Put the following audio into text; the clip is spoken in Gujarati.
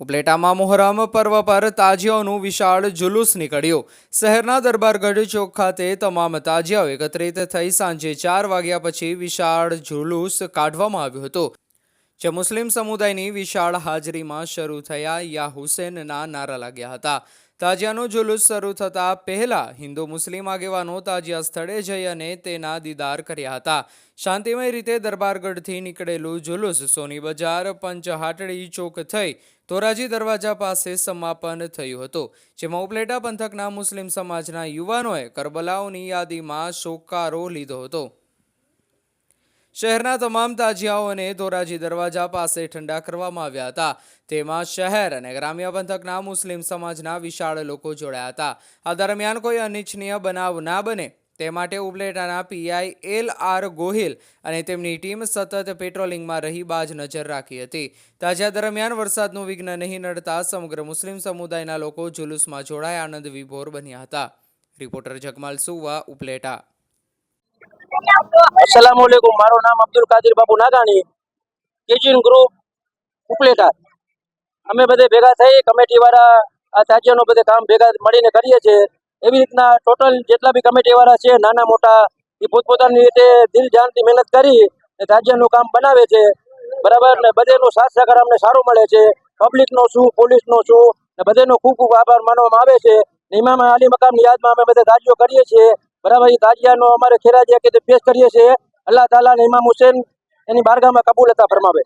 ઉપલેટામાં મોહરમ પર્વ પર તાજિયાઓનું વિશાળ જુલુસ નીકળ્યું। શહેરના દરબારગઢ ચોક ખાતે તમામ તાજિયાઓ એકત્રિત થઈ સાંજે 4 વાગ્યા પછી વિશાળ જુલુસ કાઢવામાં આવ્યું હતું, જે મુસ્લિમ સમુદાયની વિશાળ હાજરીમાં શરૂ થયા યા હુસેનના નારા લાગ્યા હતા। તાજિયાનું જુલુસ શરૂ થતાં પહેલા હિન્દુ મુસ્લિમ આગેવાનો તાજિયા સ્થળે જઈ અને તેના દીદાર કર્યા હતા। શાંતિમય રીતે દરબારગઢથી નીકળેલું જુલુસ સોની બજાર, પંચહાટડી ચોક થઈ ધોરાજી દરવાજા પાસે સમાપન થયું હતું, જેમાં ઉપલેટા પંથકના મુસ્લિમ સમાજના યુવાનોએ કરબલાઓની યાદીમાં શોકારો લીધો હતો। શહેરના તમામ તાજિયાઓને ધોરાજી દરવાજા પાસે ઠંડા કરવામાં આવ્યા હતા। તેમાં શહેર અને ગ્રામ્ય પંથકના મુસ્લિમ સમાજના વિશાળ લોકો જોડાયા હતા। આ દરમિયાન કોઈ અનિચ્છનીય બનાવ ના બને તે માટે ઉપલેટાના પીઆઈ એલ.આર. ગોહિલ અને તેમની ટીમ સતત પેટ્રોલિંગમાં રહી બાજ નજર રાખી હતી। તાજિયા દરમિયાન વરસાદનું વિઘ્ન નહીં નડતા સમગ્ર મુસ્લિમ સમુદાયના લોકો જુલુસમાં જોડાઈ આનંદ વિભોર બન્યા હતા। રિપોર્ટર જગમાલ સુવા, ઉપલેટા। अस्सलामुअलैकुम। मारो नाम अब्दुल कादिर बाबू नागाणी, किचन ग्रुप उपलेटा। અમે બધે ભેગા થઈ કમિટીવાળા આ તાજિયાનું બધે કામ ભેગા મળીને કરીએ છીએ। એવી રીતના ટોટલ જેટલા બી કમિટીવાળા છે નાના મોટા એ પોતપોતાની રીતે દિલ જાનથી મહેનત કરી તાજિયાનું કામ બનાવે છે, બરાબર ને। બધેનો સાથ સહકાર અમને સારો મળે છે, પબ્લિકનો શું, પોલીસનો શું, ને બધેનો ખૂબ ખૂબ આભાર માનવામાં આવે છે। ઇમામ અલી મકામની યાદમાં અમે બધે તાજિયો કરીએ છીએ, બરાબર। એ તાજિયાનો અમારે ખેરાજી કે પેશ કરીએ છીએ। અલ્લાહ તાલા ને ઇમામ હુસેન એની બારગાહમાં કબૂલ અતા ફરમાવે।